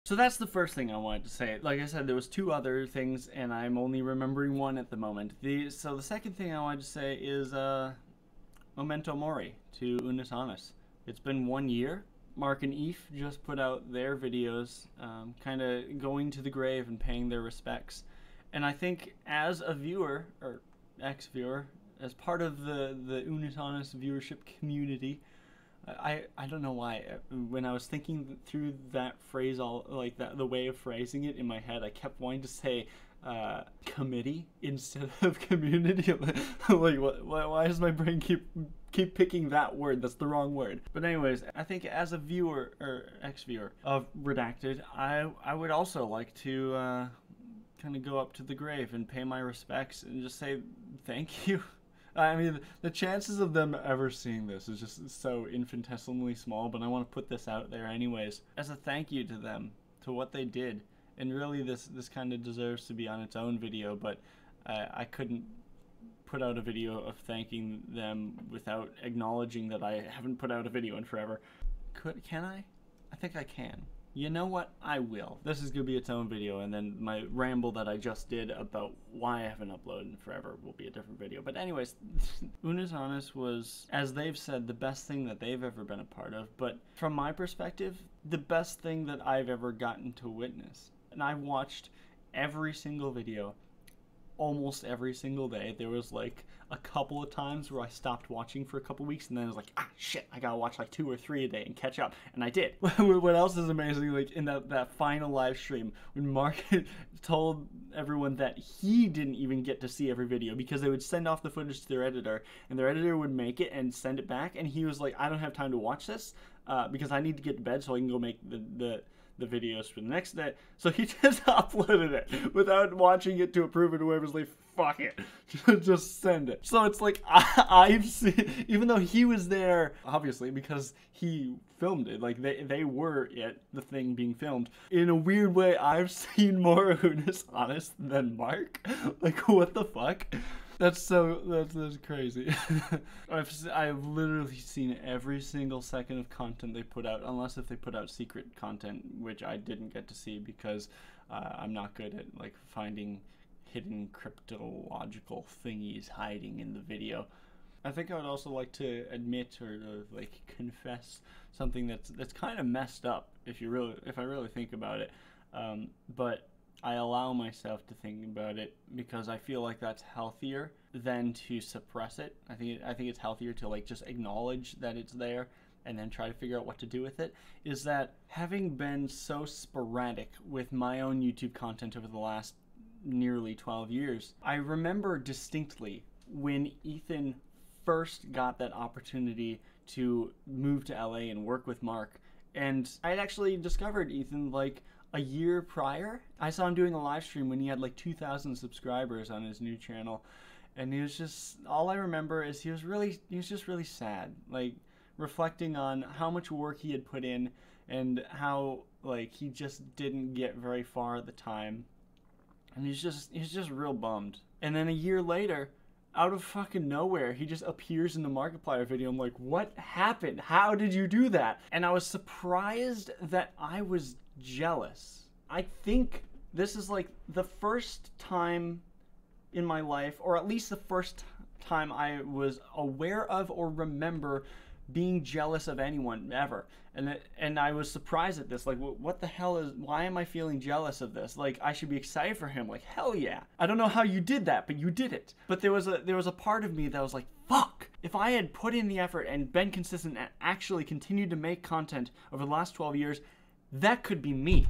So that's the first thing I wanted to say. Like I said, there was two other things, and I'm only remembering one at the moment. So the second thing I wanted to say is Momento Mori to Unus Annus. It's been 1 year. Mark and Eve just put out their videos, kind of going to the grave and paying their respects. And I think as a viewer, or ex-viewer, as part of the Unus Annus viewership community, I don't know why, when I was thinking through that phrase, all like that, the way of phrasing it in my head, I kept wanting to say committee instead of community. Like, why does my brain keep picking that word? That's the wrong word. But anyways, I think as a viewer or ex-viewer of Redacted, I would also like to kind of go up to the grave and pay my respects and just say thank you. I mean, the chances of them ever seeing this is just so infinitesimally small, but I want to put this out there anyways as a thank you to them, to what they did. And really this kind of deserves to be on its own video, but I couldn't put out a video of thanking them without acknowledging that I haven't put out a video in forever. Can I? I think I can. You know what? I will. This is going to be its own video, and then my ramble that I just did about why I haven't uploaded in forever will be a different video. But anyways, Unus Annus was, as they've said, the best thing that they've ever been a part of. But from my perspective, the best thing that I've ever gotten to witness. And I've watched every single video almost every single day. There was like a couple of times where I stopped watching for a couple weeks, and then I was like, shit, I gotta watch like 2 or 3 a day and catch up, and I did. What else is amazing, like in that final live stream when Mark told everyone that he didn't even get to see every video because they would send off the footage to their editor, and their editor would make it and send it back, and he was like, I don't have time to watch this because I need to get to bed so I can go make the videos for the next day. So he just uploaded it without watching it to approve it. Whoever's like, fuck it, just send it. So it's like, I've seen, even though he was there, obviously, because he filmed it, like they were the thing being filmed. In a weird way, I've seen more Unus Annus than Mark. Like, what the fuck? That's crazy. I've literally seen every single second of content they put out, unless if they put out secret content, which I didn't get to see because I'm not good at like finding hidden cryptological thingies hiding in the video. I think I would also like to admit or like confess something that's kind of messed up if I really think about it, but I allow myself to think about it because I feel like that's healthier than to suppress it. I think it's healthier to like just acknowledge that it's there and then try to figure out what to do with it. Is that having been so sporadic with my own YouTube content over the last nearly 12 years, I remember distinctly when Ethan first got that opportunity to move to LA and work with Mark, and I had actually discovered Ethan like a year prior. I saw him doing a live stream when he had like 2,000 subscribers on his new channel, and he was just, all I remember is he was just really sad, like reflecting on how much work he had put in and how like he just didn't get very far at the time, and he's just real bummed. And then a year later, out of fucking nowhere, he just appears in the Markiplier video. I'm like, what happened? How did you do that? And I was surprised that I was jealous. I think this is like the first time in my life, or at least the first time I was aware of or remember being jealous of anyone ever. And I was surprised at this. Like, what the hell why am I feeling jealous of this? Like, I should be excited for him. Like, hell yeah. I don't know how you did that, but you did it. But there was a part of me that was like, fuck. If I had put in the effort and been consistent and actually continued to make content over the last 12 years, that could be me.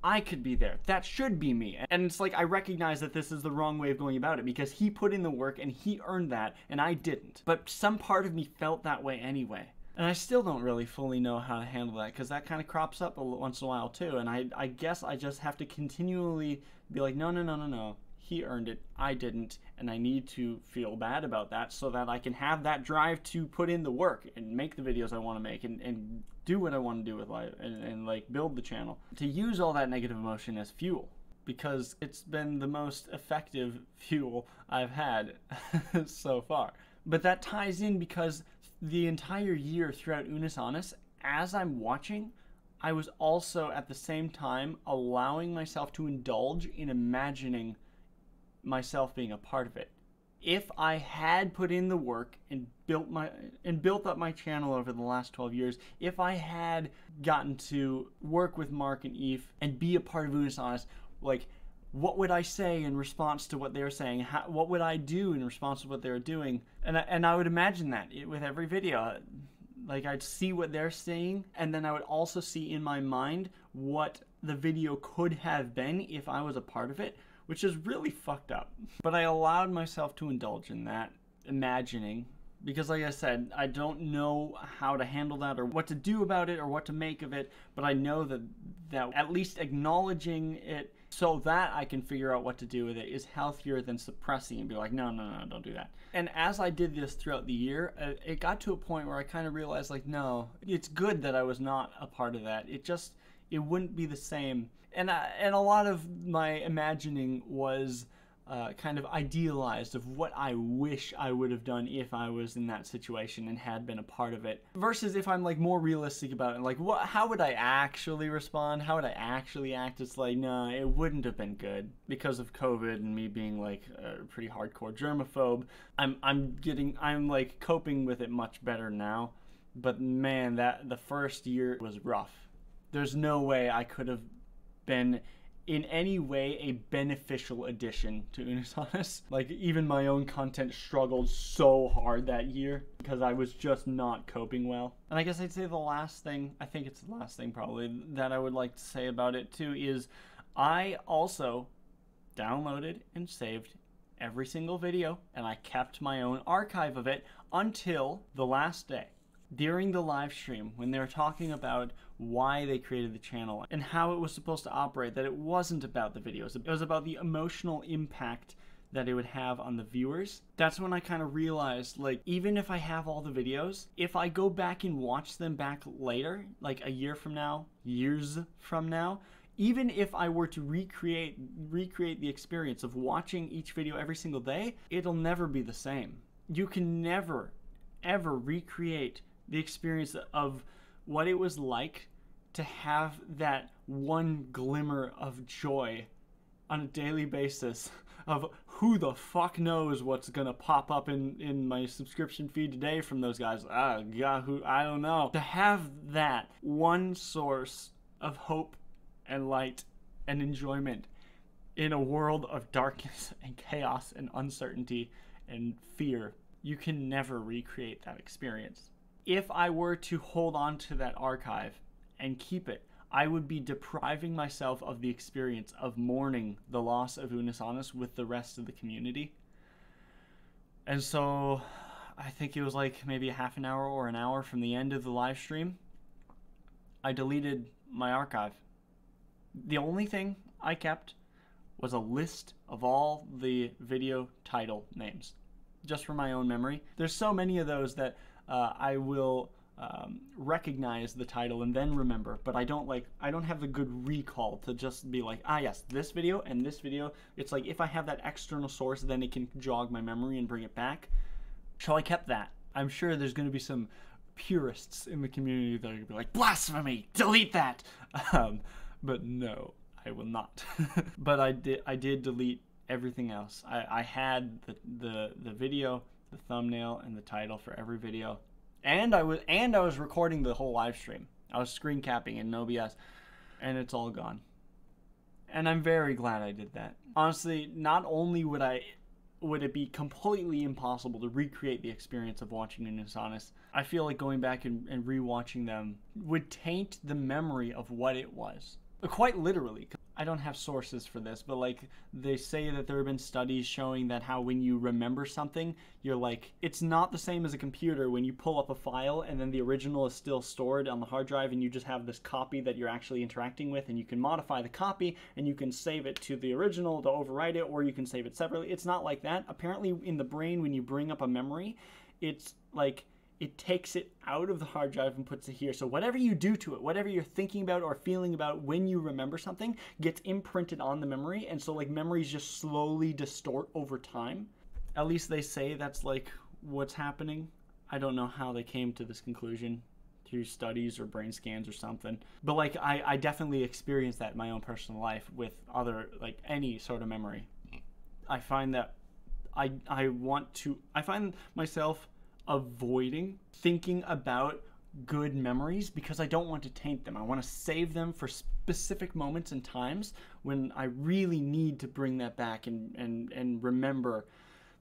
I could be there. That should be me. And it's like, I recognize that this is the wrong way of going about it because he put in the work and he earned that and I didn't. But some part of me felt that way anyway. And I still don't really fully know how to handle that because that kind of crops up once in a while too. And I guess I just have to continually be like, no. He earned it. I didn't. And I need to feel bad about that so that I can have that drive to put in the work and make the videos I want to make and do what I want to do with life and like build the channel. To use all that negative emotion as fuel, because it's been the most effective fuel I've had so far. But that ties in because the entire year throughout Unus Annus, as I'm watching, I was also at the same time allowing myself to indulge in imagining myself being a part of it. If I had put in the work and built up my channel over the last 12 years, if I had gotten to work with Mark and Eve and be a part of Unus Annus, like, what would I say in response to what they're saying? What would I do in response to what they're doing? And I would imagine that with every video. Like, I'd see what they're saying, and then I would also see in my mind what the video could have been if I was a part of it, which is really fucked up. But I allowed myself to indulge in that imagining, because like I said, I don't know how to handle that or what to do about it or what to make of it, but I know that at least acknowledging it so that I can figure out what to do with it is healthier than suppressing and be like, no, don't do that. And as I did this throughout the year, it got to a point where I kind of realized, like, no, it's good that I was not a part of that. It wouldn't be the same. And a lot of my imagining was kind of idealized of what I wish I would have done if I was in that situation and had been a part of it. Versus if I'm like more realistic about it, like how would I actually respond? How would I actually act? It's like, no, it wouldn't have been good because of COVID and me being like a pretty hardcore germaphobe. I'm like coping with it much better now. But man, the first year was rough. There's no way I could have been in any way a beneficial addition to Unus Annus. Like, even my own content struggled so hard that year because I was just not coping well. And I guess I'd say the last thing, I think it's the last thing probably, that I would like to say about it too is I also downloaded and saved every single video, and I kept my own archive of it until the last day. During the live stream, when they were talking about why they created the channel and how it was supposed to operate, that it wasn't about the videos, it was about the emotional impact that it would have on the viewers. That's when I kind of realized, like, even if I have all the videos, if I go back and watch them back later, like a year from now, years from now, even if I were to recreate the experience of watching each video every single day, it'll never be the same. You can never, ever recreate the experience of what it was like to have that one glimmer of joy on a daily basis of who the fuck knows what's gonna pop up in my subscription feed today from those guys. I don't know. To have that one source of hope and light and enjoyment in a world of darkness and chaos and uncertainty and fear, you can never recreate that experience. If I were to hold on to that archive and keep it, I would be depriving myself of the experience of mourning the loss of Unus Annus with the rest of the community. And so I think it was like maybe a half an hour or an hour from the end of the live stream, I deleted my archive. The only thing I kept was a list of all the video title names, just for my own memory. There's so many of those that I will recognize the title and then remember, but I don't have the good recall to just be like, ah yes, this video and this video. It's like if I have that external source, then it can jog my memory and bring it back. So I kept that. I'm sure there's going to be some purists in the community that are going to be like, blasphemy, delete that. But no, I will not. But I did delete everything else. I had the video, the thumbnail, and the title for every video, and I was recording the whole live stream. I was screen capping in no BS, and it's all gone. And I'm very glad I did that. Honestly, not only would it be completely impossible to recreate the experience of watching Unus Annus, I feel like going back and rewatching them would taint the memory of what it was. Quite literally. I don't have sources for this, but like they say that there have been studies showing that how when you remember something, you're like, it's not the same as a computer when you pull up a file and then the original is still stored on the hard drive and you just have this copy that you're actually interacting with, and you can modify the copy and you can save it to the original to overwrite it, or you can save it separately. It's not like that. Apparently in the brain, when you bring up a memory, it's like it takes it out of the hard drive and puts it here. So whatever you do to it, whatever you're thinking about or feeling about when you remember something, gets imprinted on the memory. And so like memories just slowly distort over time. At least they say that's like what's happening. I don't know how they came to this conclusion, through studies or brain scans or something. But like I definitely experienced that in my own personal life with other, like any sort of memory. I find that I find myself avoiding thinking about good memories because I don't want to taint them. I want to save them for specific moments and times when I really need to bring that back and remember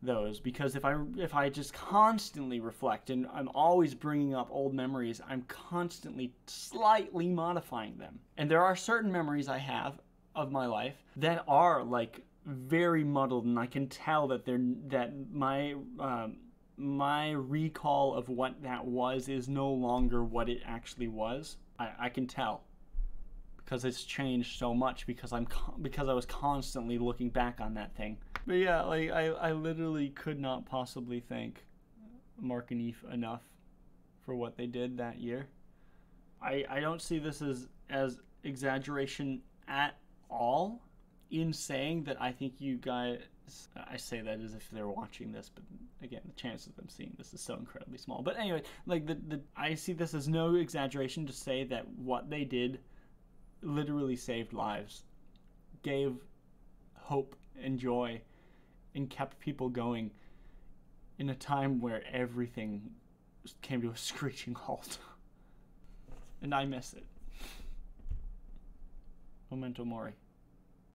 those. Because if I just constantly reflect and I'm always bringing up old memories, I'm constantly slightly modifying them. And there are certain memories I have of my life that are like very muddled, and I can tell that my recall of what that was is no longer what it actually was. I can tell because it's changed so much because I was constantly looking back on that thing. But yeah, like I literally could not possibly thank Mark and Eve enough for what they did that year. I don't see this as exaggeration at all in saying that I think you guys, I say that as if they're watching this, but again, the chance of them seeing this is so incredibly small. But anyway, like I see this as no exaggeration to say that what they did literally saved lives, gave hope and joy, and kept people going in a time where everything came to a screeching halt. And I miss it. Memento Mori.